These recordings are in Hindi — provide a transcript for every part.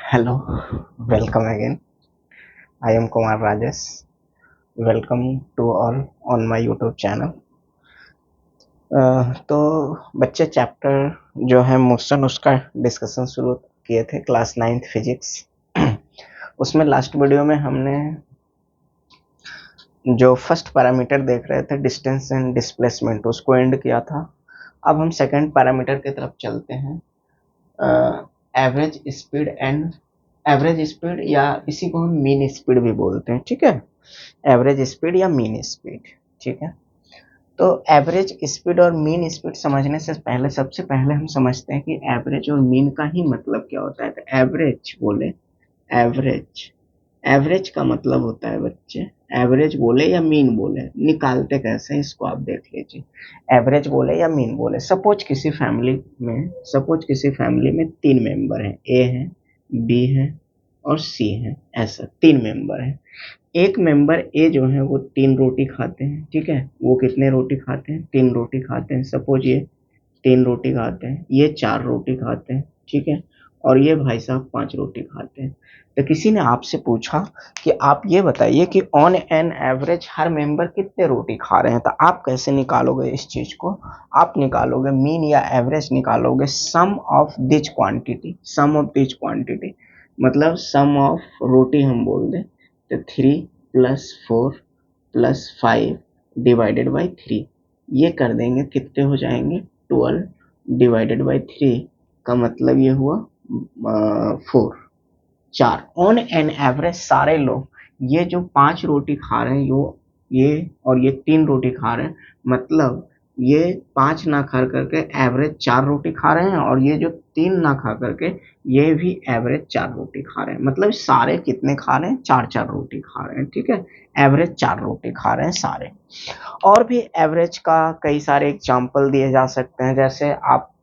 Hello, welcome again. I am Kumar Rajesh. Welcome to all on my YouTube channel. तो बच्चे चैप्टर जो है मोशन उसका डिस्कशन शुरू किए थे क्लास 9th फिजिक्स। उसमें लास्ट वीडियो में हमने जो फर्स्ट पैरामीटर देख रहे थे डिस्टेंस एंड डिस्प्लेसमेंट उसको एंड किया था। अब हम सेकंड पैरामीटर की तरफ चलते हैं, average speed and average speed या इसी को हम मीन स्पीड भी बोलते हैं। ठीक है, एवरेज स्पीड या मीन स्पीड। ठीक है, तो एवरेज स्पीड और मीन स्पीड समझने से पहले सबसे पहले हम समझते हैं कि एवरेज और मीन का ही मतलब क्या होता है। तो एवरेज बोले, एवरेज एवरेज का मतलब होता है बच्चे, एवरेज बोले या मीन बोले, निकालते कैसे हैं इसको आप देख लीजिए। एवरेज बोले या मीन बोले, सपोज किसी फैमिली में 3 मेंबर हैं, ए है, बी है और सी है। ऐसा 3 मेंबर है। एक मेंबर ए जो है वो 3 रोटी खाते हैं। ठीक है, वो कितने रोटी खाते हैं? 3 रोटी खाते हैं। सपोज ये 3 रोटी खाते हैं, ये 4 रोटी खाते हैं। ठीक है, और ये भाई साहब 5 रोटी खाते हैं। तो किसी ने आपसे पूछा कि आप ये बताइए कि on an average her member कितने रोटी खा रहे हैं। तो आप कैसे निकालोगे इस चीज को? आप निकालोगे मीन या एवरेज निकालोगे सम ऑफ दिस क्वांटिटी, मतलब सम ऑफ रोटी हम बोल दें तो 3 + 4 + 5 डिवाइडेड बाई 3, ये कर देंगे कितने हो जाएंगे? 12 डिवाइडेड बाई 3 का मतलब ये हुआ 4। ऑन एन एवरेज सारे लोग ये जो 5 रोटी खा रहे हैं, ये और ये 3 रोटी खा रहे हैं, मतलब ये 5 ना खा करके एवरेज 4 रोटी खा रहे हैं, और ये जो 3 ना खा करके ये भी एवरेज 4 रोटी खा रहे हैं। मतलब सारे कितने खा रहे हैं? 4-4 रोटी खा रहे हैं। ठीक है, एवरेज 4 रोटी खा रहे हैं सारे। और भी एवरेज का कई सारे एग्जाम्पल दिए जा सकते हैं। जैसे आप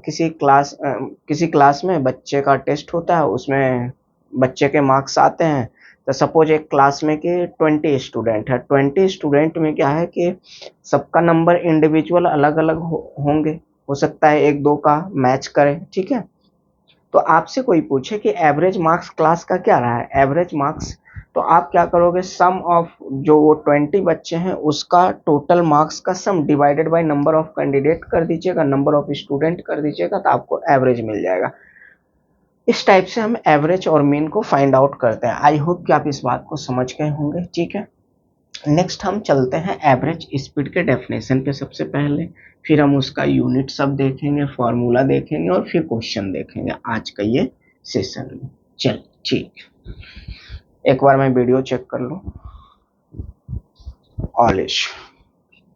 किसी क्लास में बच्चे का टेस्ट होता है, उसमें बच्चे के मार्क्स आते हैं। तो सपोज एक क्लास में कि 20 स्टूडेंट है। 20 स्टूडेंट में क्या है कि सबका नंबर इंडिविजुअल अलग अलग होंगे। हो सकता है एक दो का मैच करे। ठीक है, तो आपसे कोई पूछे कि एवरेज मार्क्स क्लास का क्या रहा है, एवरेज मार्क्स, तो आप क्या करोगे? सम ऑफ जो वो 20 बच्चे हैं उसका टोटल मार्क्स का सम divided by number of candidate कर दीजिएगा, नंबर ऑफ स्टूडेंट कर दीजिएगा, तो आपको एवरेज मिल जाएगा। इस टाइप से हम एवरेज और मीन को फाइंड आउट करते हैं। आई होप कि आप इस बात को समझ गए होंगे। ठीक है, नेक्स्ट हम चलते हैं एवरेज स्पीड के डेफिनेशन पे सबसे पहले, फिर हम उसका यूनिट सब देखेंगे, फॉर्मूला देखेंगे और फिर क्वेश्चन देखेंगे आज का ये सेशन में। चल ठीक, एक बार मैं वीडियो चेक कर लूँ। ऑल इज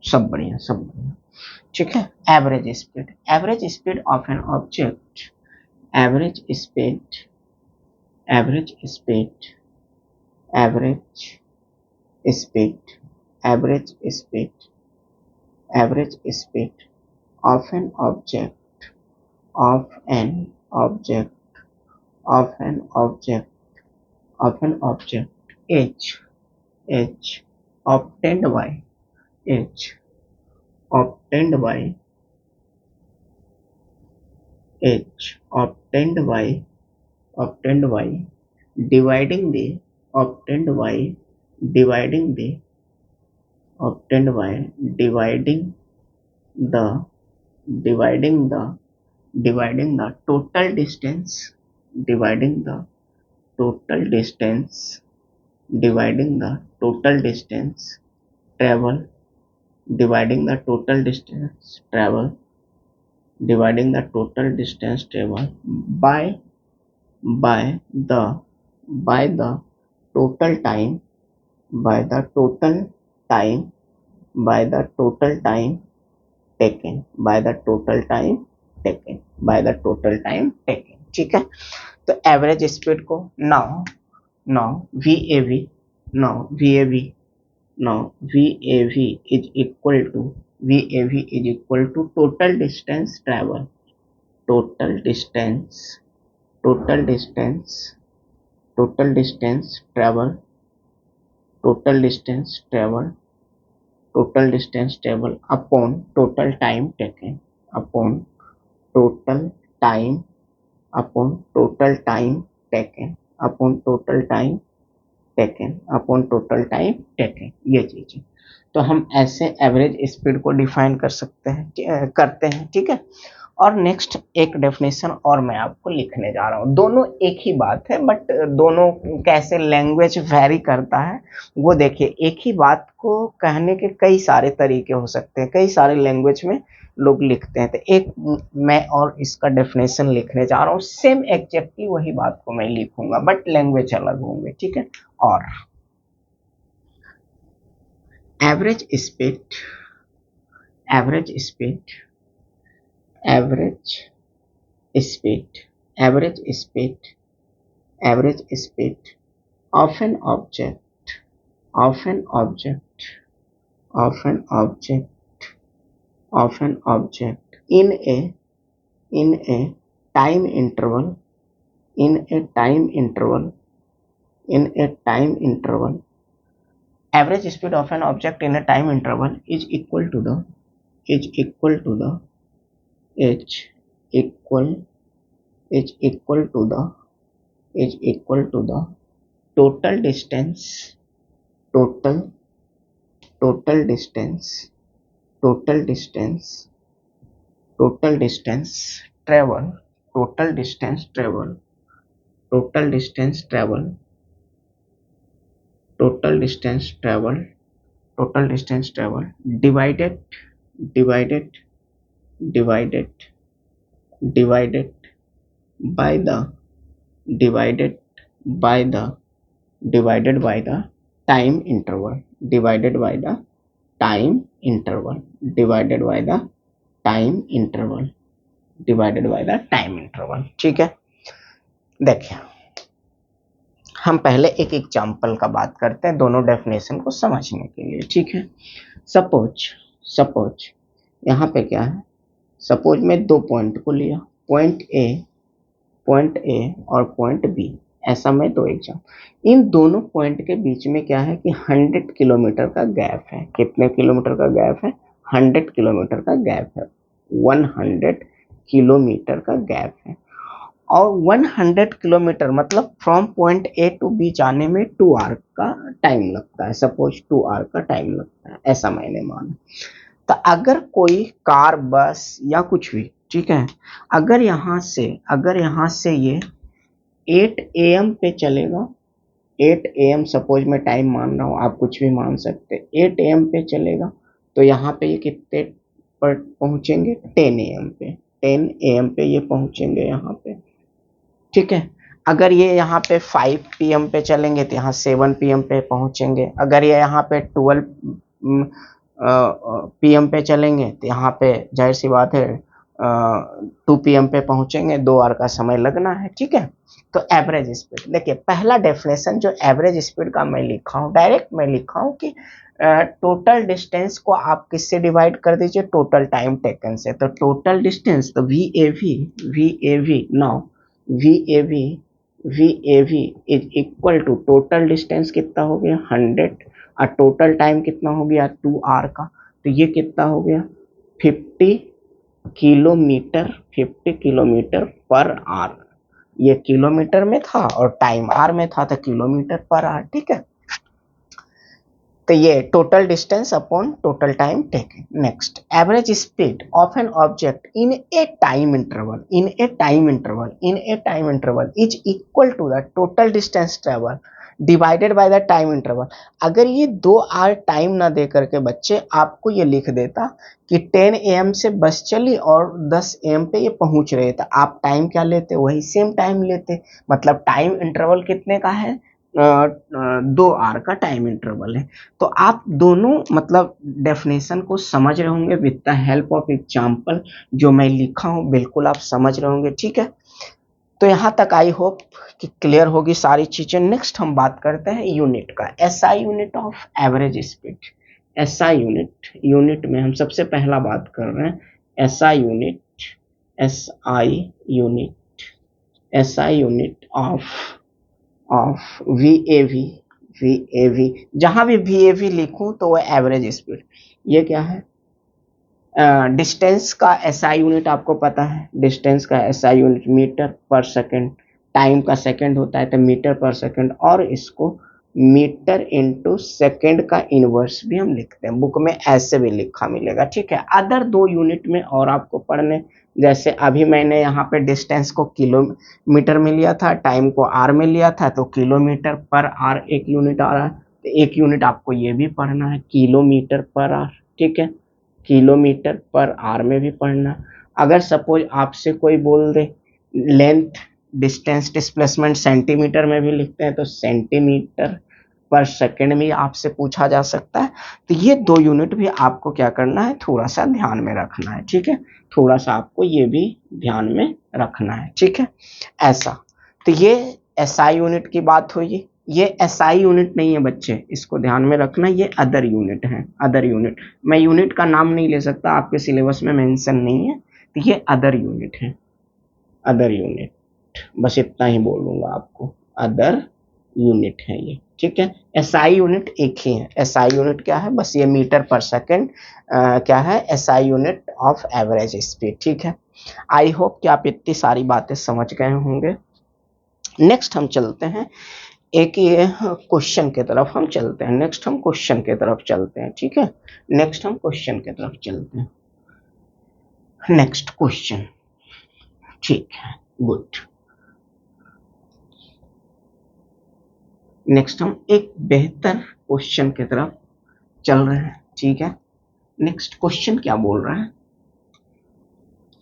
सब बढ़िया, सब बढ़िया। ठीक है, average speed of an object, average speed average speed average speed average speed average speed of an object of an object of an object h obtained by h obtained by obtained by dividing the obtained by dividing the obtained by dividing the dividing the dividing the total distance dividing the total distance dividing the total distance travel dividing the total distance travel dividing the total distance travel by the by the total time by the total time by the total time taken by the total time taken by the total time taken। ठीक है, तो एवरेज स्पीड को now now VAV now VAV now VAV is equal to VAV is equal to total distance travel total distance total distance total distance travel total distance travel total distance travel upon total time taken upon total time upon total time taken, upon total time taken, upon total time taken, ये चीज है। तो हम ऐसे एवरेज स्पीड को डिफाइन कर सकते हैं, करते हैं, ठीक है। और नेक्स्ट एक डेफिनेशन और मैं आपको लिखने जा रहा हूँ, दोनों एक ही बात है बट दोनों कैसे लैंग्वेज वेरी करता है वो देखिए। एक ही बात को कहने के कई सारे तरीके हो सकते हैं, कई सारे लैंग्वेज में लोग लिखते हैं। तो एक मैं और इसका डेफिनेशन लिखने जा रहा हूँ, सेम एग्जैक्टली वही बात को मैं लिखूंगा बट लैंग्वेज अलग होंगे, ठीक है। और average speed, average speed, average speed, average speed, average speed of an object, of an object, of an object, of an object in a time interval, in a time interval, in a time interval. Average speed of an object in a time interval is equal to the, is equal to the, is equal, is equal to the, is equal to the total distance, total, total distance, total distance, total distance travel, total distance travel, total distance travel, total distance travel, total distance travel divided, divided, divided, divided by the, divided by the, divided by the time interval, divided by the time interval, divided by the time interval, divided by the time interval, ठीक है। देखिए हम पहले एक एग्जांपल का बात करते हैं दोनों डेफिनेशन को समझने के लिए, ठीक है। सपोज, सपोज यहाँ पे क्या है, सपोज मैं दो पॉइंट को लिया, पॉइंट ए, पॉइंट ए और पॉइंट बी, ऐसा मैं दो एग्जाम, इन दोनों पॉइंट के बीच में क्या है कि 100 किलोमीटर का गैप है। कितने किलोमीटर का गैप है? 100 किलोमीटर का गैप है, 100 किलोमीटर का गैप है। और 100 किलोमीटर मतलब from point A to B जाने में 2 आवर का टाइम लगता है, सपोज 2 आवर का टाइम लगता है, ऐसा मैंने माना। तो अगर कोई कार, बस या कुछ भी, ठीक है, अगर यहाँ से, अगर यहाँ से ये 8 AM पे चलेगा, 8 AM सपोज मैं टाइम मान रहा हूँ, आप कुछ भी मान सकते, 8 AM पे चलेगा तो यहाँ पे ये कितने पर पहुँचेंगे? 10 AM पे, 10 AM पे ये पहुँचेंगे यहाँ पे, ठीक है। अगर ये यहाँ पे 5 PM पे चलेंगे तो यहाँ 7 PM पे पहुँचेंगे। अगर ये यहाँ पे 12 PM पे चलेंगे तो यहाँ पे जाहिर सी बात है 2 PM पे पहुँचेंगे, 2 आवर का समय लगना है, ठीक है। तो एवरेज स्पीड देखिए, पहला डेफिनेशन जो एवरेज स्पीड का मैं लिखा हूँ, डायरेक्ट मैं लिखा हूँ कि टोटल डिस्टेंस को आप किससे डिवाइड कर दीजिए? टोटल टाइम टेकन से। तो टोटल डिस्टेंस तो VAV now VAV, VAV is equal to total distance कितना हो गया? 100 और टोटल टाइम कितना हो गया? 2 आवर का। तो ये कितना हो गया? 50 किलोमीटर, 50 किलोमीटर पर आवर। ये किलोमीटर में था और टाइम आवर में था, तो किलोमीटर पर आवर, ठीक है। तो ये total distance upon total time taken. Next, average speed of an object in a time interval, in a time interval, in a time interval is equal to the total distance travel divided by the time interval. अगर ये 2 आवर टाइम ना दे करके बच्चे आपको ये लिख देता कि 10 AM से बस चली और 10 AM पे ये पहुंच रहे थे, आप टाइम क्या लेते? वही सेम टाइम लेते। मतलब टाइम इंटरवल कितने का है? 2 आवर का टाइम इंटरवल है। तो आप दोनों मतलब डेफिनेशन को समझ रहे होंगे with the help of example जो मैं लिखा हूं, बिल्कुल आप समझ रहे होंगे, ठीक है। तो यहाँ तक आई होप कि क्लियर होगी सारी चीजें। नेक्स्ट हम बात करते हैं यूनिट का, SI unit of average speed. SI unit, unit में हम सबसे पहला बात कर रहे हैं SI unit, SI unit, SI unit of VAV, VAV। जहां भी VAV लिखूं तो वो एवरेज स्पीड, ये क्या है? डिस्टेंस का एसआई यूनिट आपको पता है, डिस्टेंस का SI unit metre per second, time का सेकंड होता है तो मीटर पर सेकंड, और इसको मीटर इंटू सेकंड का इनवर्स भी हम लिखते हैं, बुक में ऐसे भी लिखा मिलेगा, ठीक है। अदर 2 यूनिट में और आपको पढ़ने, जैसे अभी मैंने यहाँ पे डिस्टेंस को किलोमीटर में लिया था, टाइम को आर में लिया था, तो किलोमीटर पर आर एक यूनिट आ रहा है, तो एक यूनिट आपको ये भी पढ़ना है, किलोमीटर पर आर, ठीक है। किलोमीटर पर आर में भी पढ़ना। अगर सपोज आपसे कोई बोल दे लेंथ, डिस्टेंस, डिस्प्लेसमेंट सेंटीमीटर में भी लिखते हैं, तो सेंटीमीटर पर सेकंड में आपसे पूछा जा सकता है। तो ये 2 यूनिट भी आपको क्या करना है, थोड़ा सा ध्यान में रखना है, ठीक है। थोड़ा सा आपको ये भी ध्यान में रखना है, ठीक है। ऐसा, तो ये एसआई यूनिट की बात हुई। ये एसआई यूनिट नहीं है बच्चे, इसको ध्यान में रखना, ये अदर यूनिट है, अदर यूनिट। मैं यूनिट का नाम नहीं ले सकता, आपके सिलेबस में मेंशन नहीं है, तो ये अदर यूनिट है, अदर यूनिट, बस इतना ही बोलूंगा आपको, अदर यूनिट है ये, ठीक है। एसआई यूनिट एक ही है, एसआई यूनिट क्या है, बस ये मीटर पर सेकंड क्या है, SI unit of average speed, ठीक है। आई होप कि आप इतनी सारी बातें समझ गए होंगे। नेक्स्ट हम चलते हैं एक ये क्वेश्चन की तरफ हम चलते हैं, नेक्स्ट हम क्वेश्चन की तरफ चलते हैं, ठीक है। नेक्स्ट हम क्वेश्चन की तरफ चलते हैं, नेक्स्ट क्वेश्चन, ठीक है, गुड। नेक्स्ट हम एक बेहतर क्वेश्चन की तरफ चल रहे हैं, ठीक है। नेक्स्ट क्वेश्चन क्या बोल रहा है,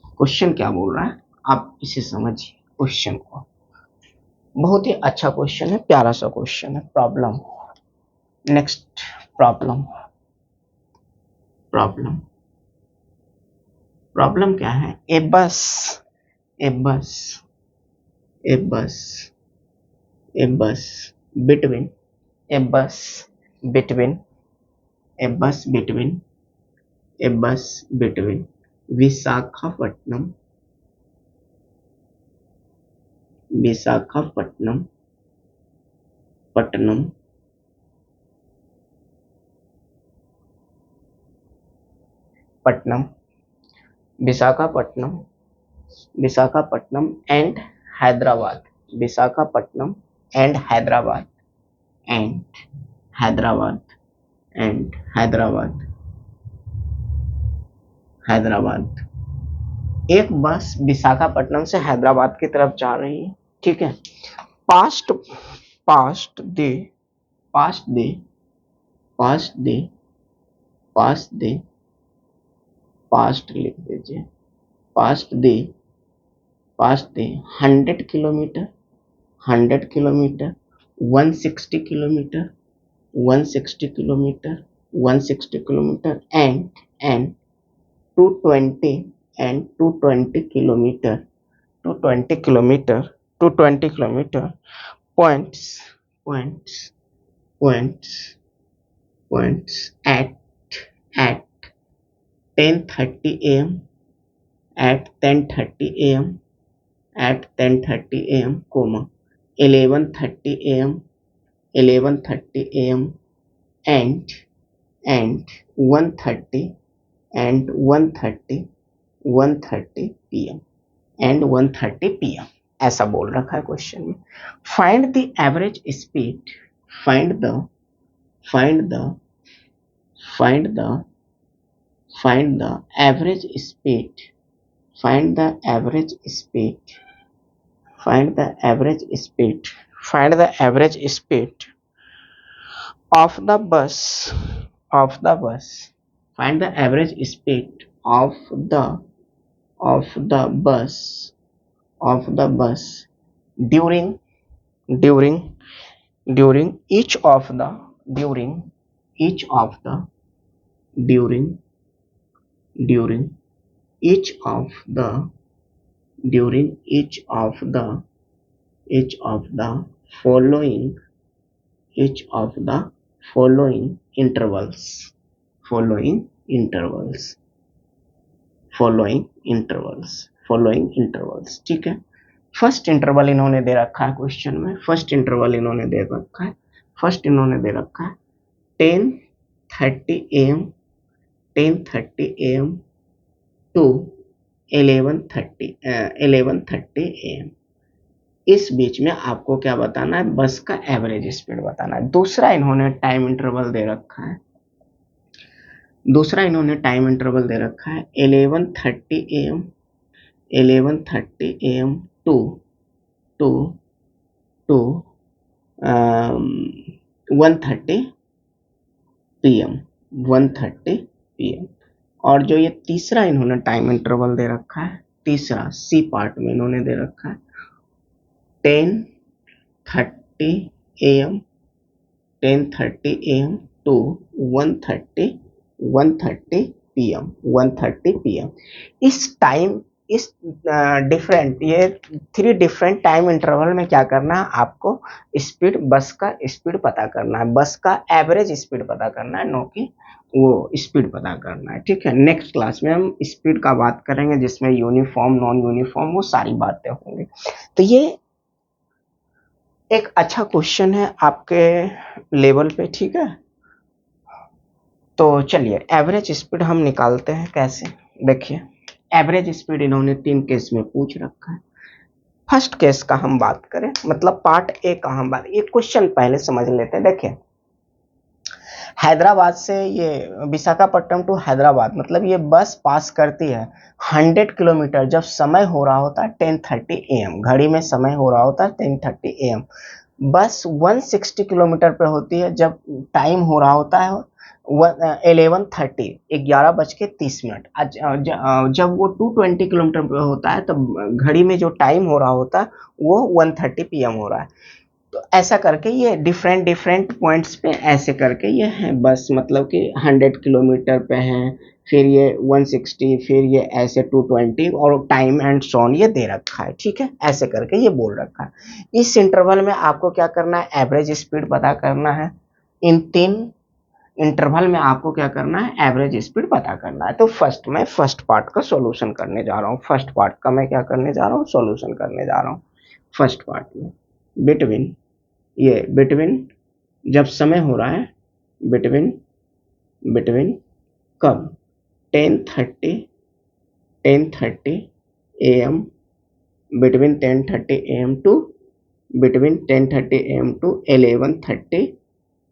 क्वेश्चन क्या बोल रहा है, आप इसे समझिए क्वेश्चन को, बहुत ही अच्छा क्वेश्चन है, प्यारा सा क्वेश्चन है। Problem, next problem, problem, problem क्या है, ए बस, ए बस, ए बस, ए बस बिटवीन, ए बस बिटवीन, ए बस बिटवीन, ए बस between Visakhapatnam, Visakhapatnam, Pattanam, Pattanam, Visakhapatnam, Visakhapatnam and Hyderabad, Visakhapatnam and Hyderabad, and Hyderabad, and Hyderabad, Hyderabad. एक बस विशाखापट्टनम से हैदराबाद की तरफ जा रही है, ठीक है। पास्ट, पास्ट दे, पास्ट दे, पास्ट दे, पास्ट दे, पास्ट लिख दीजिए, past they, past they 100 kilometre, 100 kilometre, 160 kilometre, 160 kilometre, 160 kilometre and 220 and 220 kilometer, 220 kilometer, 220 kilometer, points, points, points, points at 10:30 a.m, at 10:30 a.m, at 10:30 a.m, comma 11:30 a.m, 11:30 a.m, and 1:30 and 1:30, 1:30 p.m, and 1:30 p.m, ऐसा बोल रखा है क्वेश्चन में। Find the average speed, find the, find the, find the, find the average speed, find the average speed, find the average speed, find the average speed of the bus, of the bus, find the average speed of the, of the bus, of the bus during, during, during each of the, during each of the, during, during each of the, during each of the, each of the following, each of the following intervals, following intervals, following intervals, following intervals, ठीक है। फर्स्ट इंटरवल इन्होंने दे रखा है क्वेश्चन में, फर्स्ट इंटरवल इन्होंने दे रखा है, फर्स्ट इन्होंने दे रखा है 10:30 AM, 10:30 AM टू 11:30 AM। इस बीच में आपको क्या बताना है, बस का एवरेज स्पीड बताना है। दूसरा इन्होंने टाइम इंटरवल दे रखा है, 11:30 AM, 11:30 AM to to to 1:30 PM, 1:30 PM। और जो ये तीसरा इन्होंने टाइम इंटरवल दे रखा है, तीसरा सी पार्ट में इन्होंने दे रखा है 10:30 AM, 10:30 AM to 1:30 PM, 1:30 PM। इस डिफरेंट, ये 3 डिफरेंट टाइम इंटरवल में क्या करना है आपको, स्पीड, बस का स्पीड पता करना है, बस का एवरेज स्पीड पता करना है, नो कि वो स्पीड पता करना है। ठीक है, नेक्स्ट क्लास में हम स्पीड का बात करेंगे, जिसमें यूनिफॉर्म, नॉन यूनिफॉर्म, वो सारी बातें होंगी। तो ये एक अच्छा क्वेश्चन है आपके लेवल पे। ठीक है, तो चलिए एवरेज स्पीड हम निकालते हैं कैसे। देखिए, एवरेज स्पीड इन्होंने 3 केस में पूछ रखा है। फर्स्ट केस का हम बात करें, मतलब पार्ट ए का हम बात, ये क्वेश्चन पहले समझ लेते हैं। देखिए, हैदराबाद से ये विशाखापट्टनम टू हैदराबाद, मतलब ये बस पास करती है 100 किलोमीटर, जब समय हो रहा होता है 10:30 AM, घड़ी में समय हो रहा होता है 10:30 AM। बस 160 किलोमीटर पे होती है जब टाइम हो रहा होता है 11:30, 11:30। जब वो 220 किलोमीटर पे होता है तब घड़ी में जो टाइम हो रहा होता है वो 1:30 PM हो रहा है। तो ऐसा करके ये डिफरेंट डिफरेंट पॉइंट्स पे ऐसे करके ये है बस, मतलब कि 100 किलोमीटर पे हैं, फिर ये 160, फिर ये ऐसे 220, और टाइम एंड सॉन ये दे रखा है। ठीक है, ऐसे करके ये बोल रखा है। इस इंटरवल में आपको क्या करना है, एवरेज स्पीड पता करना है। इन 3 इंटरवल में आपको क्या करना है, एवरेज स्पीड पता करना है। तो मैं फर्स्ट पार्ट का सॉल्यूशन करने जा रहा हूँ। फर्स्ट पार्ट का मैं क्या करने जा रहा हूँ, सॉल्यूशन करने जा रहा हूँ। फर्स्ट पार्ट में बिटवीन जब समय हो रहा है, बिटवीन बिटवीन कब, 10:30 AM, between 10:30 AM to 11:30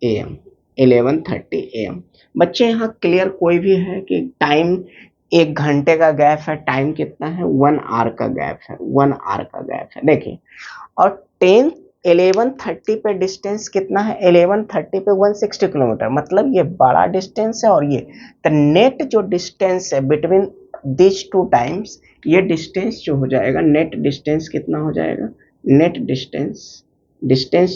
AM, 11:30 AM। बच्चे यहाँ क्लियर कोई भी है कि टाइम 1 घंटे का गैप है, टाइम कितना है, 1 आवर का गैप है, 1 आवर का गैप है। देखिए, और 11:30 पे डिस्टेंस कितना है, 11:30 पे 160 किलोमीटर, मतलब ये बड़ा डिस्टेंस है। और ये तो नेट जो डिस्टेंस है बिटवीन दिस 2 टाइम्स, ये डिस्टेंस जो हो जाएगा, नेट डिस्टेंस कितना हो जाएगा, नेट डिस्टेंस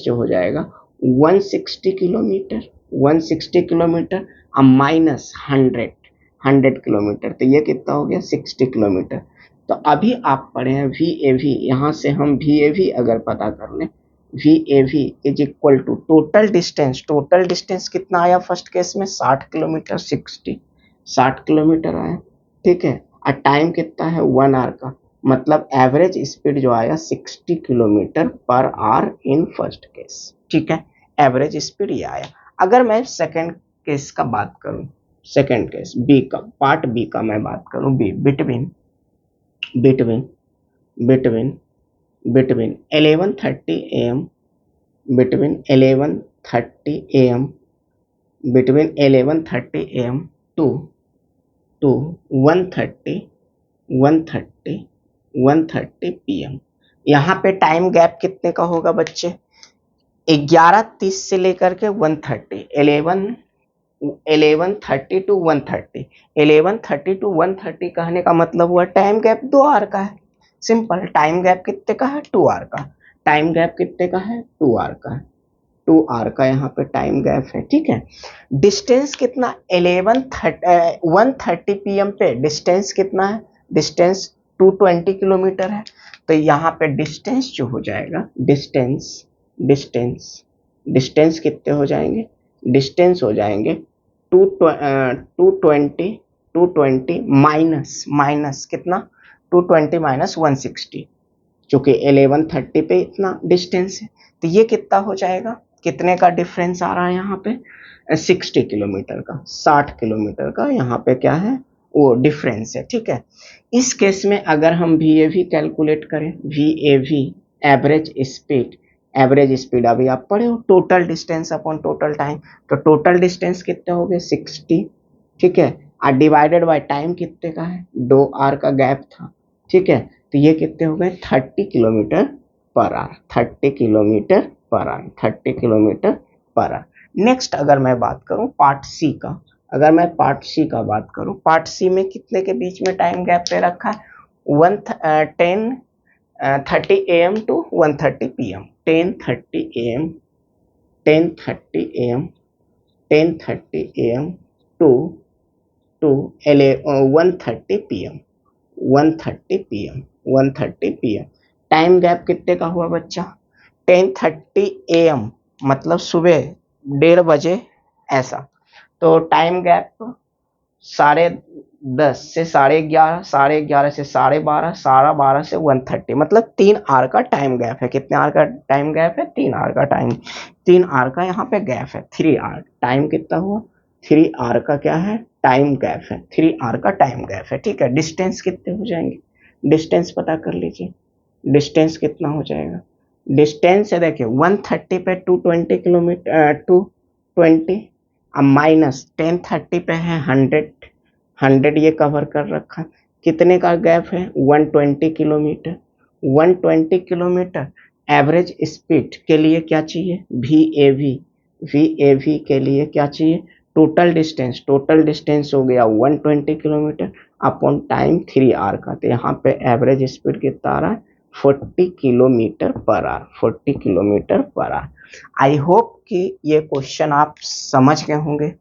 जो हो जाएगा 160 किलोमीटर, 160 किलोमीटर माइनस 100 किलोमीटर, तो ये कितना हो गया, 60 किलोमीटर। तो अभी आप पढ़े हैं VAV, यहाँ से हम VAV अगर पता कर लें, VAV is equal to total distance कितना आया फर्स्ट केस में, 60 किलोमीटर, 60 किलोमीटर आया। ठीक है, और टाइम कितना है, 1 आवर का, मतलब एवरेज स्पीड जो आया 60 kilometre per our in first case. ठीक है, एवरेज स्पीड ये आया। अगर मैं सेकेंड केस का बात करूं, सेकेंड केस बी का, पार्ट बी का मैं बात करूं, B between 11:30 AM, between 11:30 AM to 1:30 PM। यहाँ पे टाइम गैप कितने का होगा बच्चे, 11:30 से लेकर के 1:30, 11:30 टू 1:30, 11:30 टू 1:30 कहने का मतलब हुआ टाइम गैप 2 आवर का है। सिंपल, टाइम गैप कितने का है, 2 आवर का। टाइम गैप कितने का है, 2 आवर का है, 2 आवर का यहाँ पे टाइम गैप है। ठीक है, डिस्टेंस कितना, 1:30 PM पे डिस्टेंस कितना है, डिस्टेंस 220 किलोमीटर है। तो यहाँ पे डिस्टेंस जो हो जाएगा, डिस्टेंस कितने हो जाएंगे, डिस्टेंस हो जाएंगे 220 माइनस कितना, 220 माइनस 160, चूंकि 11:30 पे इतना डिस्टेंस है, तो ये कितना हो जाएगा, कितने का डिफरेंस आ रहा है यहाँ पे, 60 किलोमीटर का, 60 किलोमीटर का यहाँ पे क्या है, वो डिफरेंस है, ठीक है। इस केस में अगर हम VAV कैलकुलेट करें, VAV एवरेज स्पीड अभी आप पढ़े हो, total distance upon total time, तो टोटल डिस्टेंस कितने हो गए 60, ठीक है, और डिवाइडेड बाय टाइम कितने का है, 2 आवर का गैप था, ठीक है, तो ये कितने हो गए 30 kilometre per our, 30 kilometre per our, 30 kilometre per our. Next अगर मैं बात करूं पार्ट सी का, अगर मैं पार्ट सी का बात करूं, पार्ट सी में कितने के बीच में टाइम गैप दे रखा है, 10:30 AM to 1:30 PM, 10:30 AM, 10:30 AM, 10:30 AM to 1:30 PM, 1:30 PM, 1:30 PM। Time gap कितने का हुआ बच्चा, 10:30 AM मतलब सुबह 1:30 बजे ऐसा, तो टाइम गैप 10:30 से 11:30, 11:30 से 12:30, 12:30 से 1:30, मतलब 3 आवर का टाइम गैप है। कितने आवर का टाइम गैप है, 3 आवर का टाइम, 3 आवर का यहाँ पे गैप है, 3 आवर। टाइम कितना हुआ, 3 आवर का क्या है टाइम गैप है, 3 आवर का टाइम गैप है, ठीक है। डिस्टेंस कितने हो जाएंगे, डिस्टेंस पता कर लीजिए, डिस्टेंस कितना हो जाएगा, डिस्टेंस है देखिए 1:30 पे 220 किलोमीटर, 220, अब माइनस 10:30 पे है 100, 100 ये कवर कर रखा, कितने का गैप है 120 किलोमीटर, 120 किलोमीटर। एवरेज स्पीड के लिए क्या चाहिए, VAV के लिए क्या चाहिए, टोटल डिस्टेंस, टोटल डिस्टेंस हो गया 120 किलोमीटर अपॉन टाइम 3 आवर का, तो यहाँ पे एवरेज स्पीड कितना आ रहा है 40 kilometre per our, 40 kilometre per our. I hope कि ये क्वेश्चन आप समझ गए होंगे,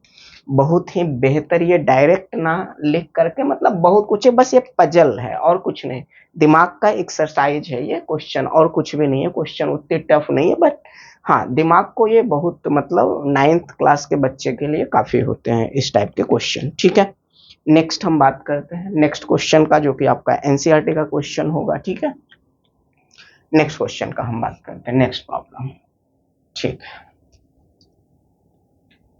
बहुत ही बेहतर, ये डायरेक्ट ना लिख करके मतलब बहुत कुछ है, बस ये पजल है और कुछ नहीं, दिमाग का एक्सरसाइज है ये क्वेश्चन, और कुछ भी नहीं है, क्वेश्चन उतने टफ नहीं है, बट हाँ दिमाग को ये बहुत मतलब 9th क्लास के बच्चे के लिए काफी होते हैं इस टाइप के क्वेश्चन, ठीक है। नेक्स्ट हम बात करते हैं नेक्स्ट क्वेश्चन का, जो कि आपका एनसीईआरटी का क्वेश्चन होगा, ठीक है। नेक्स्ट क्वेश्चन का हम बात करते हैं, नेक्स्ट प्रॉब्लम, ठीक है।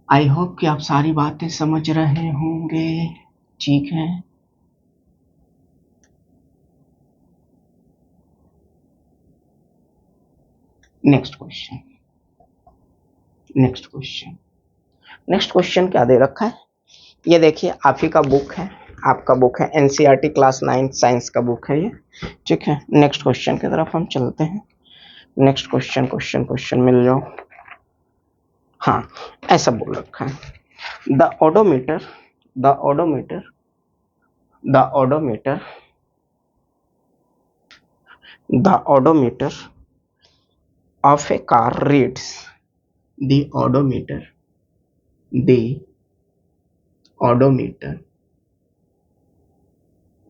आई होप कि आप सारी बातें समझ रहे होंगे, ठीक है। Next question, next question, next question क्या दे रखा है, ये देखिए आप ही का बुक है, आपका बुक है एनसीईआरटी क्लास 9 साइंस का बुक है ये, ठीक है। नेक्स्ट क्वेश्चन की तरफ हम चलते हैं, नेक्स्ट क्वेश्चन, क्वेश्चन मिल जाओ, हाँ ऐसा बोल रखा है, the odometer, the odometer, the odometer, the odometer of a car reads, the odometer, the odometer,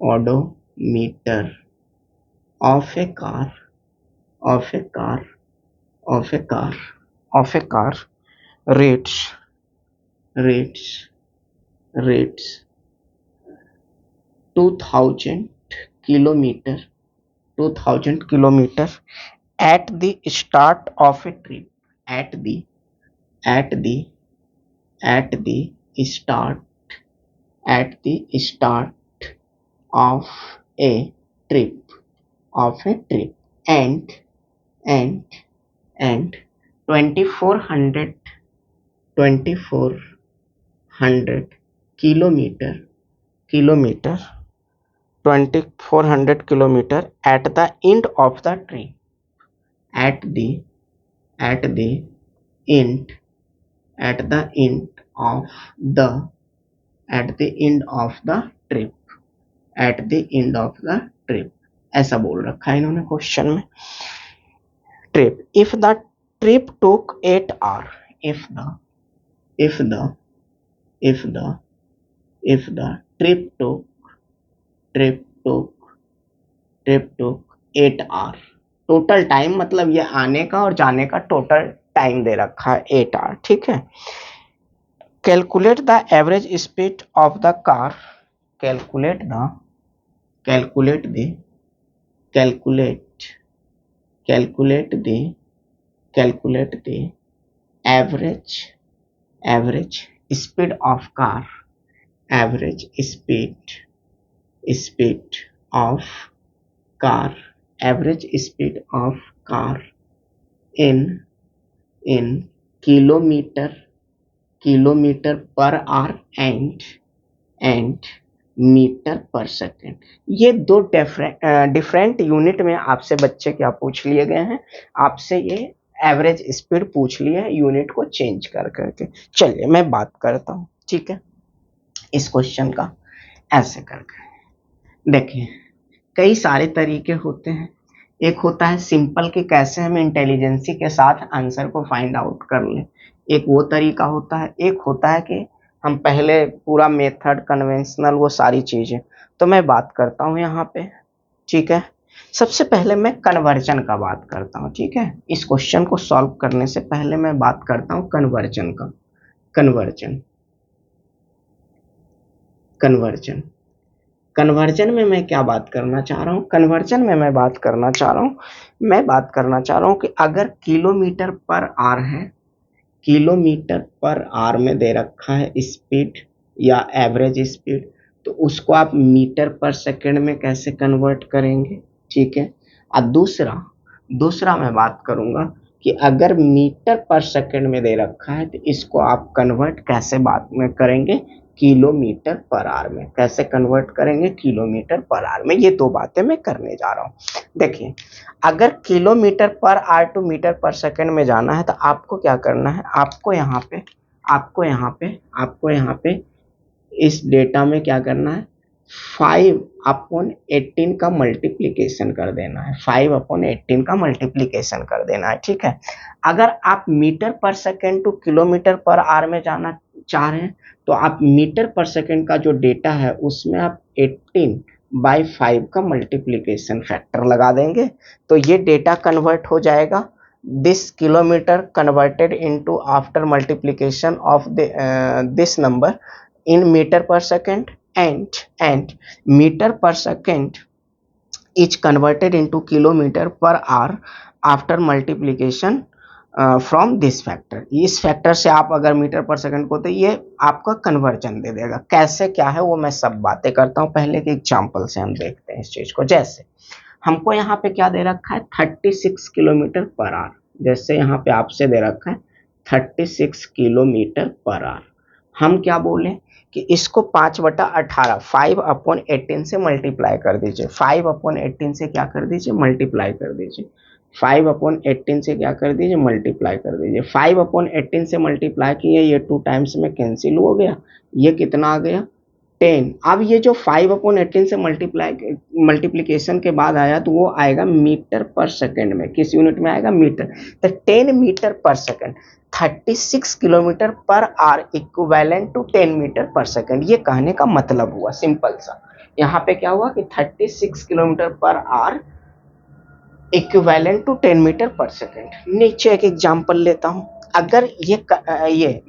odometer of a car, of a car, of a car, of a car reads, reads, reads 2000 kilometer, 2000 kilometer at the start of a trip, at the, at the, at the start, at the start of a trip, of a trip, and and 2400, 2400 kilometer, kilometer, 2400 kilometer at the end of the trip, at the, at the end, at the end of the, at the end of the trip, at the end of the trip, ऐसा बोल रखा है इन्होंने क्वेश्चन में। Trip, if the trip took 8 hours, if the, if the, if the, if the trip took, trip took, trip took 8 hours, total time मतलब ये आने का और जाने का टोटल टाइम दे रखा है 8 hours, ठीक है। Calculate the average speed of the car, calculate the, calculate the, calculate, calculate the, calculate the average, average speed of car, average speed of car, average speed of car in in kilometer per hour and meter per second. ये दो डिफरेंट यूनिट में आपसे बच्चे क्या पूछ लिए गए हैं, आपसे ये एवरेज स्पीड पूछ लिया है यूनिट को चेंज कर करके। चलिए मैं बात करता हूँ, ठीक है, इस क्वेश्चन का ऐसे करके। देखिए कई सारे तरीके होते हैं, एक होता है सिंपल कि कैसे हम इंटेलिजेंसी के साथ आंसर को फाइंड आउट कर लें, एक वो तरीका होता है, एक होता है कि हम पहले पूरा मेथड कन्वेंशनल वो सारी चीजें। तो मैं बात करता हूँ यहाँ पे, ठीक है। सबसे पहले मैं कन्वर्जन का बात करता हूँ, ठीक है। इस क्वेश्चन को सॉल्व करने से पहले मैं बात करता हूँ कन्वर्जन का। कन्वर्जन कन्वर्जन कन्वर्जन में मैं क्या बात करना चाह रहा हूँ, कन्वर्जन में मैं बात करना चाह रहा हूँ कि अगर किलोमीटर पर आवर है, किलोमीटर पर आवर में दे रखा है स्पीड या एवरेज स्पीड, तो उसको आप मीटर पर सेकंड में कैसे कन्वर्ट करेंगे, ठीक है। और दूसरा मैं बात करूंगा कि अगर मीटर पर सेकंड में दे रखा है तो इसको आप कन्वर्ट कैसे बात में करेंगे, किलोमीटर पर आवर में कैसे कन्वर्ट करेंगे, किलोमीटर पर आवर में। ये दो बातें मैं करने जा रहा हूँ। देखिए अगर kilometer per hour to meter per second में जाना है तो आपको क्या करना है, आपको यहाँ पे इस डेटा में क्या करना है, 5/18 का मल्टीप्लीकेशन कर देना है, 5/18 का मल्टीप्लीकेशन कर देना है, ठीक है। अगर आप metre per second two kilometre per our में जाना चाह रहे हैं तो आप मीटर पर सेकेंड का जो डेटा है उसमें आप 18/5 का मल्टीप्लीकेशन फैक्टर लगा देंगे, तो ये डेटा कन्वर्ट हो जाएगा। This kilometre converted into after multiplication of this number in meter per second and meter per second is converted into kilometer per hour after multiplication from this factor. इस फैक्टर से आप अगर मीटर पर सेकंड को, तो ये आपका कन्वर्जन दे देगा। कैसे क्या है वो मैं सब बातें करता हूँ, पहले के एग्जांपल से हम देखते हैं इस चीज को। जैसे हमको यहाँ पे क्या दे रखा है, 36 किलोमीटर पर आवर, जैसे यहाँ पे आपसे दे रखा है 36 किलोमीटर पर आवर। हम क्या बोले कि इसको 5/18 5/18 से मल्टीप्लाई कर दीजिए, 5/18 से क्या कर दीजिए, मल्टीप्लाई कर दीजिए, 5/18 से क्या कर दीजिए, मल्टीप्लाई कर दीजिए। 5/18 से मल्टीप्लाई किए, ये 2 टाइम्स में कैंसिल हो गया, ये कितना आ गया 10। अब ये जो 5/18 से मल्टीप्लीकेशन के बाद आया तो वो आएगा मीटर पर सेकंड में, किस यूनिट में आएगा, मीटर। तो 10 meter per second, 36 kilometer per hour equivalent to 10 meter per second. ये कहने का मतलब हुआ सिंपल सा, यहाँ पे क्या हुआ कि 36 kilometer per hour equivalent to 10 meter per second. नीचे एक एग्जांपल लेता हूँ, अगर ये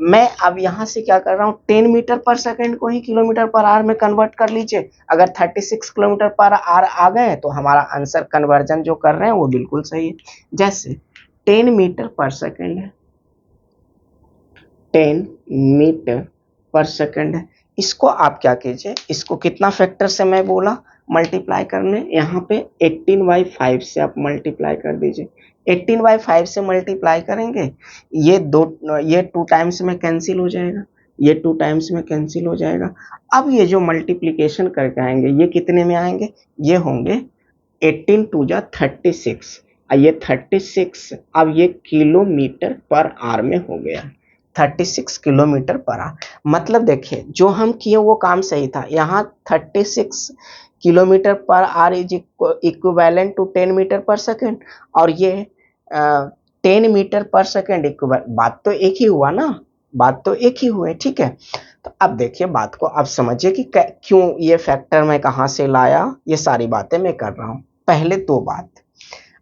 मैं अब यहाँ से क्या कर रहा हूँ, 10 मीटर पर सेकंड को ही किलोमीटर पर आवर में कन्वर्ट कर लीजिए। अगर 36 किलोमीटर पर आवर आ गए तो हमारा आंसर कन्वर्जन जो कर रहे हैं वो बिल्कुल सही है। जैसे 10 मीटर पर सेकंड है, 10 मीटर पर सेकंड है, इसको आप क्या कीजिए, इसको कितना फैक्टर से मैं बोला मल्टीप्लाई करने, यहाँ पे 18/5 से आप मल्टीप्लाई कर दीजिए। 18/5 से मल्टीप्लाई करेंगे, ये 2 टाइम्स में कैंसिल हो जाएगा, ये 2 टाइम्स में कैंसिल हो जाएगा। अब ये जो मल्टीप्लीकेशन करके आएंगे ये कितने में आएंगे, ये होंगे 18 2 जा 36, ये 36 अब ये किलोमीटर पर आवर में हो गया, 36 किलोमीटर पर आवर। मतलब देखिए जो हम किए वो काम सही था, यहाँ 36 kilometer per hour is equivalent to 10 meter per second, और ये 10 मीटर पर सेकंड इक्विवेलेंट, बात तो एक ही हुआ ना, बात तो एक ही हुए, ठीक है। तो अब देखिए बात को अब समझिए कि क्यों ये फैक्टर मैं कहाँ से लाया, ये सारी बातें मैं कर रहा हूँ। पहले दो बात,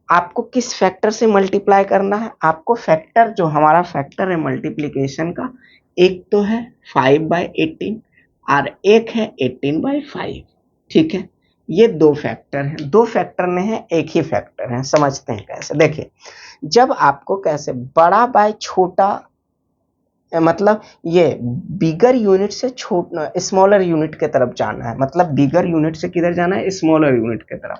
आपको किस फैक्टर से मल्टीप्लाई करना है, आपको फैक्टर जो हमारा फैक्टर है मल्टीप्लिकेशन का, एक तो है 5/18 और एक है 18/5, ठीक है। ये दो फैक्टर हैं, दो फैक्टर में है एक ही फैक्टर है, समझते हैं कैसे। देखिए जब आपको कैसे बड़ा बाय छोटा मतलब ये बिगर यूनिट से स्मॉलर यूनिट की तरफ जाना है, मतलब बिगर यूनिट से किधर जाना है, स्मॉलर यूनिट की तरफ।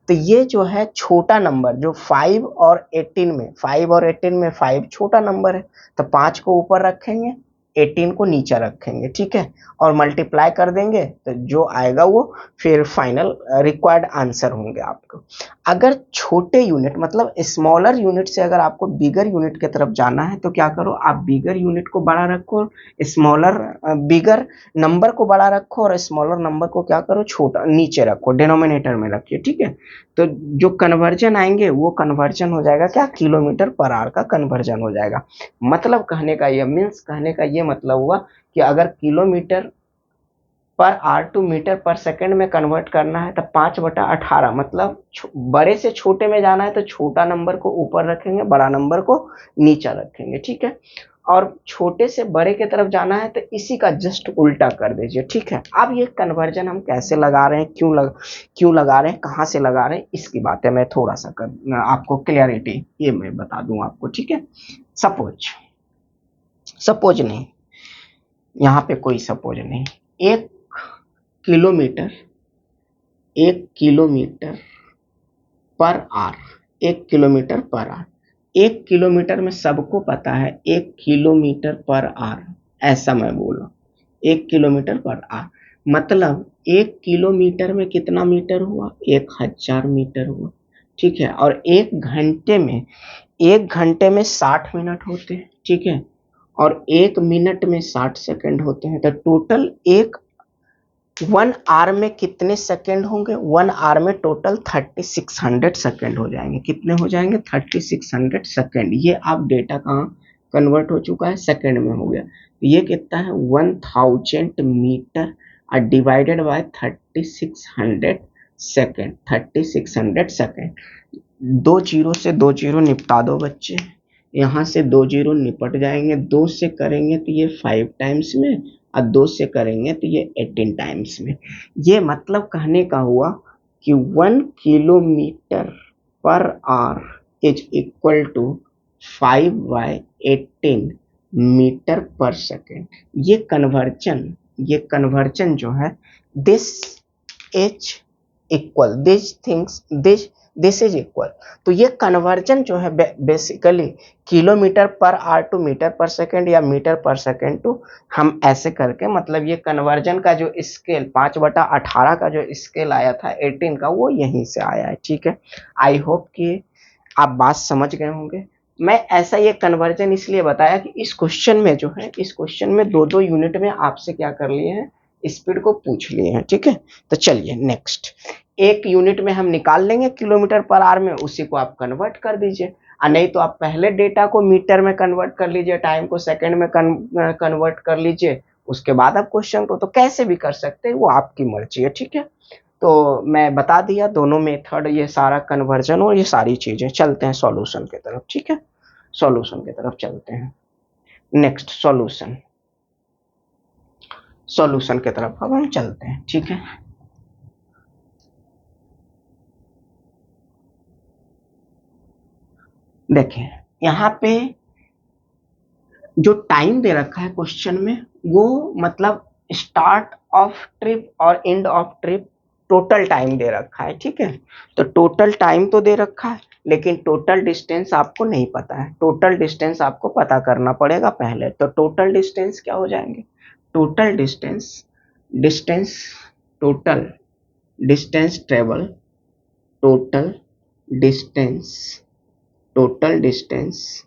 तो ये जो है छोटा नंबर जो 5 और 18 में, 5 और 18 में 5 छोटा नंबर है, तो 5 को ऊपर रखेंगे, 18 को नीचे रखेंगे, ठीक है, और मल्टीप्लाई कर देंगे, तो जो आएगा वो फिर फाइनल रिक्वायर्ड आंसर होंगे आपको। अगर छोटे यूनिट मतलब स्मॉलर यूनिट से अगर आपको बिगर यूनिट की तरफ जाना है तो क्या करो, आप बिगर यूनिट को बड़ा रखो, स्मॉलर बिगर नंबर को बड़ा रखो और स्मॉलर नंबर को क्या करो, छोटा नीचे रखो, डिनोमिनेटर में रखिए, ठीक है। तो जो कन्वर्जन आएंगे वो कन्वर्जन हो जाएगा क्या, किलोमीटर पर आवर का कन्वर्जन हो जाएगा। मतलब कहने का ये मीन्स, कहने का ये मतलब हुआ कि अगर kilometer per hour to meter per second में कन्वर्ट करना है तो 5/18, मतलब बड़े से छोटे में जाना है तो छोटा नंबर को ऊपर रखेंगे, बड़ा नंबर को नीचे रखेंगे, ठीक है। और छोटे से बड़े की तरफ जाना है तो इसी का जस्ट उल्टा कर दीजिए, ठीक है। अब ये कन्वर्जन हम कैसे लगा रहे हैं, क्यों लगा रहे हैं, कहाँ से लगा रहे हैं, इसकी बातें मैं थोड़ा सा आपको क्लियरिटी ये मैं बता दूं आपको, ठीक है। सपोज, सपोज नहीं, यहाँ पे कोई सपोज नहीं, एक kilometre, 1 kilometer per are, 1 kilometer per are, 1 kilometre में सबको पता है 1 किलोमीटर पर आर, ऐसा मैं बोला, 1 किलोमीटर पर आर, मतलब 1 किलोमीटर में कितना मीटर हुआ, 1000 मीटर हुआ, ठीक है। और 1 घंटे में 60 मिनट होते हैं, ठीक है, और 1 मिनट में 60 सेकंड होते हैं, तो टोटल 1 आवर में कितने सेकंड होंगे, 1 आवर में टोटल 3600 सेकंड हो जाएंगे, कितने हो जाएंगे, 3600 सेकंड। ये आप डेटा कहाँ कन्वर्ट हो चुका है, सेकंड में हो गया। ये कितना है, 1000 meter divided by 3600 second, 3600 second. 2 zero से 2 जीरो निपटा दो बच्चे, यहाँ से 2 जीरो निपट जाएंगे, 2 से करेंगे तो ये 5 टाइम्स में, और 2 से करेंगे तो ये 18 टाइम्स में। ये मतलब कहने का हुआ कि 1 kilometer per hour is equal to 5/18 meter per second. ये कन्वर्जन जो है, this is equal, this is equal, तो ये कन्वर्जन जो है basically kilometer per hour to meter per second या मीटर पर सेकेंड टू, हम ऐसे करके, मतलब ये कन्वर्जन का जो स्केल 5/18 का जो स्केल आया था 18 का, वो यहीं से आया है, ठीक है। आई होप कि आप बात समझ गए होंगे। मैं ऐसा ये कन्वर्जन इसलिए बताया कि इस क्वेश्चन में जो है, इस क्वेश्चन में 2-2 यूनिट में आपसे क्या कर लिए हैं, स्पीड को पूछ लिए हैं, ठीक है। तो चलिए नेक्स्ट, एक यूनिट में हम निकाल लेंगे किलोमीटर पर आवर में, उसी को आप कन्वर्ट कर दीजिए, और नहीं तो आप पहले डेटा को मीटर में कन्वर्ट कर लीजिए, टाइम को सेकंड में कन्वर्ट कर लीजिए, उसके बाद आप क्वेश्चन को, तो कैसे भी कर सकते हैं, वो आपकी मर्जी है, ठीक है। तो मैं बता दिया दोनों मेथड, ये सारा कन्वर्जन और ये सारी चीजें। चलते हैं सॉल्यूशन की तरफ, ठीक है, सॉल्यूशन की तरफ चलते हैं। नेक्स्ट सॉल्यूशन, सॉल्यूशन की तरफ अब हम चलते हैं, ठीक है। देखिए यहाँ पे जो टाइम दे रखा है क्वेश्चन में, वो मतलब स्टार्ट ऑफ ट्रिप और end of trip total time दे रखा है, ठीक है। तो टोटल टाइम तो दे रखा है, लेकिन टोटल डिस्टेंस आपको नहीं पता है, टोटल डिस्टेंस आपको पता करना पड़ेगा पहले। तो टोटल डिस्टेंस क्या हो जाएंगे, total distance, distance total distance travel, total distance, total distance,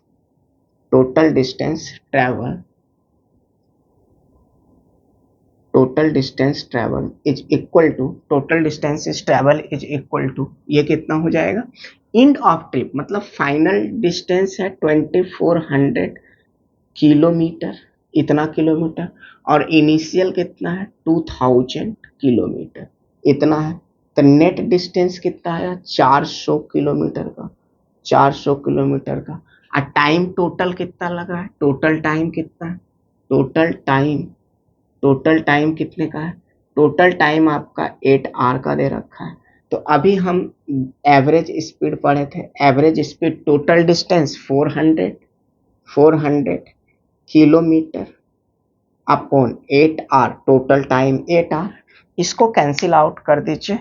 total distance travel, total distance travel is equal to, total distance is travel is equal to, ये कितना हो जाएगा, एंड ऑफ ट्रिप, मतलब फाइनल डिस्टेंस है 2400 किलोमीटर, इतना किलोमीटर, और इनिशियल कितना है 2000 किलोमीटर, इतना है। तो नेट डिस्टेंस कितना आया, 400 किलोमीटर का, 400 किलोमीटर का। और टाइम टोटल कितना लगा है, टोटल टाइम कितना है, टोटल टाइम, टोटल टाइम कितने का है, टोटल टाइम आपका 8 आवर का दे रखा है। तो अभी हम एवरेज स्पीड पढ़े थे, average speed total distance 400, 400 kilometer upon 8 hour, total time 8 hour. इसको कैंसिल आउट कर दीजिए,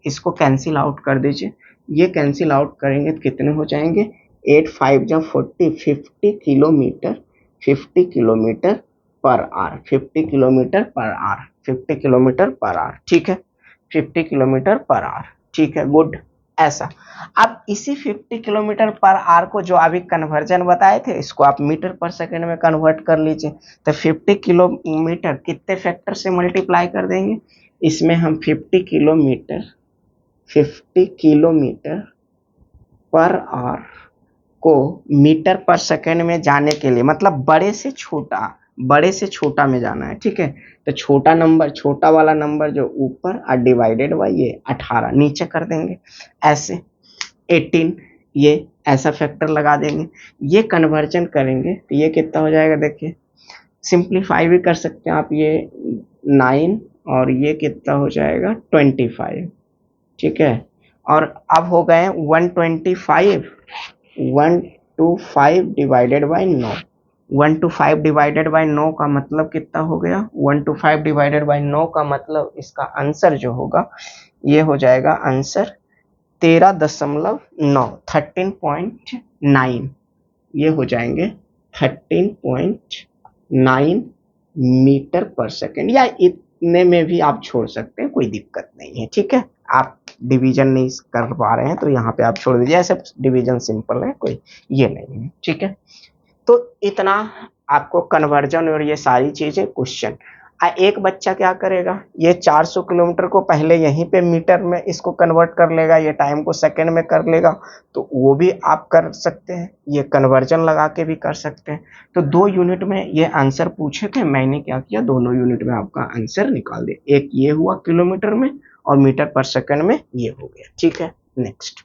इसको कैंसिल आउट कर दीजिए, ये कैंसिल आउट करेंगे तो कितने हो जाएंगे, 8 5 जब 40, 50 kilometre, 50 kilometre per are, 50 kilometre per are, 50 kilometre per are, ठीक है, 50 किलोमीटर पर आर, ठीक है, गुड। ऐसा अब इसी 50 किलोमीटर पर आर को जो अभी कन्वर्जन बताए थे, इसको आप मीटर पर सेकंड में कन्वर्ट कर लीजिए। तो 50 किलोमीटर कितने फैक्टर से मल्टीप्लाई कर देंगे, इसमें हम 50 किलोमीटर, 50 किलोमीटर पर आर को मीटर पर सेकंड में जाने के लिए, मतलब बड़े से छोटा, बड़े से छोटा में जाना है, ठीक है। तो छोटा नंबर, छोटा वाला नंबर जो ऊपर और डिवाइडेड बाय ये 18 नीचे कर देंगे, ऐसे 18, ये ऐसा फैक्टर लगा देंगे। ये कन्वर्जन करेंगे तो ये कितना हो जाएगा, देखिए सिंप्लीफाई भी कर सकते हैं आप, ये 9 और ये कितना हो जाएगा 25, ठीक है। और अब हो गए 125, 125 डिवाइडेड बाय 9, 125 डिवाइडेड बाय 9 का मतलब कितना हो गया, 125 डिवाइडेड बाय 9 का मतलब इसका आंसर जो होगा ये हो जाएगा आंसर 13.9, 13.9, ये हो जाएंगे 13.9 मीटर पर सेकेंड, या इतने में भी आप छोड़ सकते हैं, कोई दिक्कत नहीं है, ठीक है। आप डिवीजन नहीं कर पा रहे हैं तो यहाँ पे आप छोड़ दीजिए, ऐसे डिवीजन सिंपल है, कोई ये नहीं है, ठीक है। तो इतना आपको कन्वर्जन और ये सारी चीजें क्वेश्चन। एक बच्चा क्या करेगा, ये 400 किलोमीटर को पहले यहीं पे मीटर में इसको कन्वर्ट कर लेगा, ये टाइम को सेकंड में कर लेगा, तो वो भी आप कर सकते हैं, ये कन्वर्जन लगा के भी कर सकते हैं। तो 2 यूनिट में ये आंसर पूछे थे, मैंने क्या किया, दोनों यूनिट में आपका आंसर निकाल दिया, एक ये हुआ किलोमीटर में और मीटर पर सेकंड में ये हो गया, ठीक है। नेक्स्ट,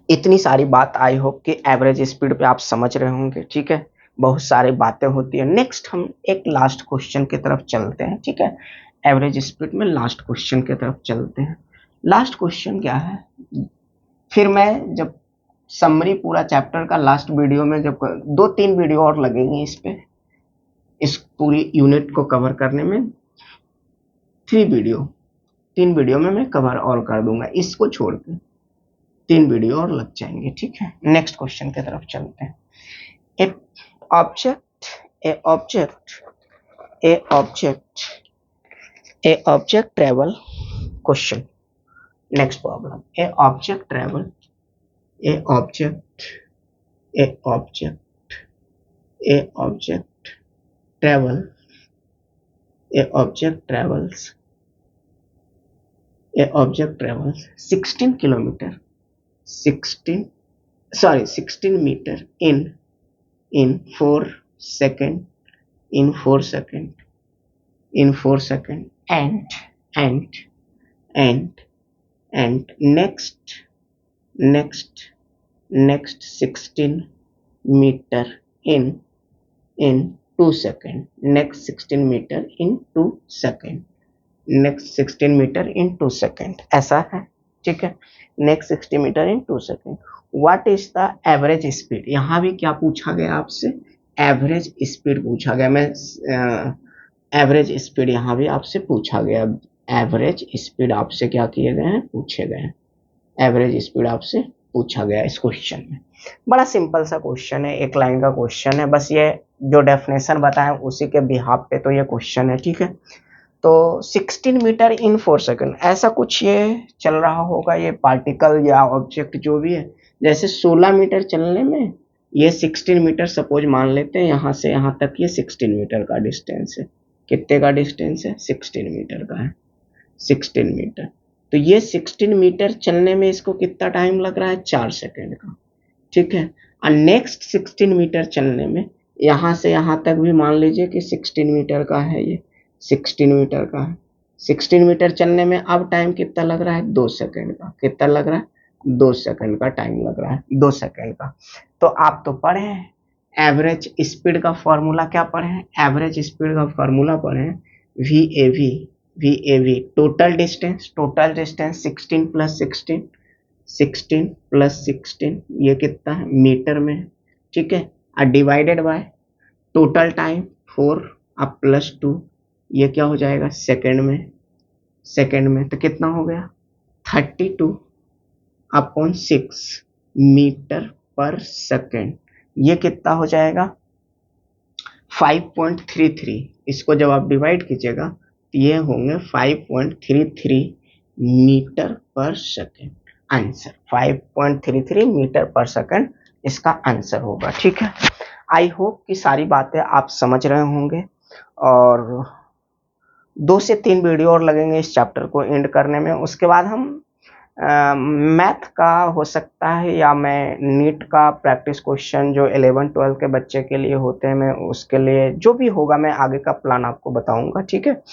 इतनी सारी बात आई होप कि एवरेज स्पीड पे आप समझ रहे होंगे, ठीक है। बहुत सारी बातें होती है। नेक्स्ट हम एक लास्ट क्वेश्चन की तरफ चलते हैं, ठीक है। एवरेज स्पीड में लास्ट क्वेश्चन की तरफ चलते हैं। लास्ट क्वेश्चन क्या है, फिर मैं जब समरी पूरा चैप्टर का लास्ट वीडियो में, जब 2-3 वीडियो और लगेंगे इस पे, इस पूरी यूनिट को कवर करने में 3 वीडियो में मैं कवर और कर दूंगा, इसको छोड़ के 3 वीडियो और लग जाएंगे, ठीक है। नेक्स्ट क्वेश्चन की तरफ चलते हैं। A object a object a object a object travel, question, next problem, a object travel, a object a object a object travel a object travels a object travels 16 kilometer 16 meter in 4 second, in 4 second, in 4 second, and next 16 meter in 2 second, next 16 meter in 2 second, next 16 meter in 2 second, ऐसा है, ठीक है। Next 60 meter in 2 second, what is the average speed. यहाँ भी क्या पूछा गया आपसे, एवरेज स्पीड पूछा गया। मैं एवरेज स्पीड यहाँ भी आपसे पूछा गया, एवरेज स्पीड आपसे क्या किए गए हैं, पूछे गए हैं, एवरेज स्पीड आपसे पूछा गया इस क्वेश्चन में। बड़ा सिंपल सा क्वेश्चन है, एक लाइन का क्वेश्चन है, बस ये जो डेफिनेशन बताया उसी के बिहाफ पे तो ये क्वेश्चन है, ठीक है। तो 16 मीटर इन 4 सेकंड, ऐसा कुछ ये चल रहा होगा, ये पार्टिकल या ऑब्जेक्ट जो भी है, जैसे 16 मीटर चलने में ये 16 मीटर सपोज मान लेते हैं, यहाँ से यहाँ तक ये 16 मीटर का डिस्टेंस है। कितने का डिस्टेंस है, 16 मीटर का है, 16 मीटर। तो ये 16 मीटर चलने में इसको कितना टाइम लग रहा है, 4 सेकंड का, ठीक है। और नेक्स्ट 16 मीटर चलने में यहाँ से यहाँ तक भी मान लीजिए कि 16 मीटर का है, ये 16 मीटर का है। 16 मीटर चलने में अब टाइम कितना लग रहा है, 2 सेकंड का। कितना लग रहा है, 2 सेकंड का टाइम लग रहा है, 2 सेकंड का। तो आप तो पढ़े हैं एवरेज स्पीड का फॉर्मूला, क्या पढ़े हैं, एवरेज स्पीड का फॉर्मूला पढ़े हैं, V total distance 16 plus 16, 16 plus 16 ये कितना है मीटर में, ठीक है, और डिवाइडेड बाय टोटल टाइम 4 अब +2, ये क्या हो जाएगा सेकेंड में तो कितना हो गया 32/6 मीटर पर सेकेंड। ये कितना हो जाएगा 5.33। इसको जब आप डिवाइड कीजिएगा तो ये होंगे 5.33 metre per second. Answer 5.33 metre per second इसका आंसर होगा। ठीक है, आई होप कि सारी बातें आप समझ रहे होंगे और 2 से 3 वीडियो और लगेंगे इस चैप्टर को एंड करने में। उसके बाद हम मैथ का हो सकता है या मैं नीट का प्रैक्टिस क्वेश्चन जो 11-12 के बच्चे के लिए होते हैं, मैं उसके लिए जो भी होगा मैं आगे का प्लान आपको बताऊंगा। ठीक है,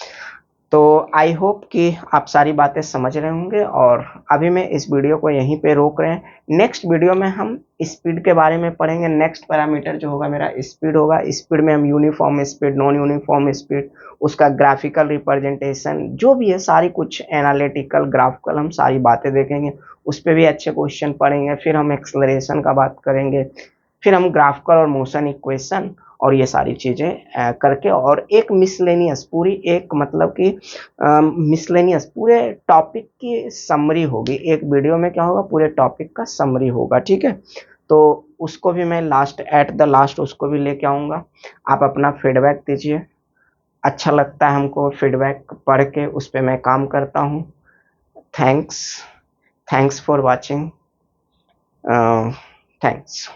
तो आई होप कि आप सारी बातें समझ रहे होंगे और अभी मैं इस वीडियो को यहीं पे रोक रहे हैं। नेक्स्ट वीडियो में हम स्पीड के बारे में पढ़ेंगे। नेक्स्ट पैरामीटर जो होगा मेरा स्पीड होगा। स्पीड में हम uniform speed, non uniform speed, उसका ग्राफिकल रिप्रेजेंटेशन जो भी है, सारी कुछ एनालिटिकल ग्राफिकल हम सारी बातें देखेंगे। उस पर भी अच्छे क्वेश्चन पढ़ेंगे। फिर हम एक्सलरेशन का बात करेंगे, फिर हम ग्राफिकल और मोशन इक्वेशन और ये सारी चीज़ें करके और एक मिसलेनियस पूरी एक मतलब कि मिसलेनियस पूरे टॉपिक की समरी होगी। एक वीडियो में क्या होगा पूरे टॉपिक का समरी होगा। ठीक है, तो उसको भी मैं एट द लास्ट उसको भी लेके आऊँगा। आप अपना फीडबैक दीजिए। अच्छा लगता है हमको फीडबैक पढ़ के, उस पर मैं काम करता हूँ। Thanks for watching. थैंक्स।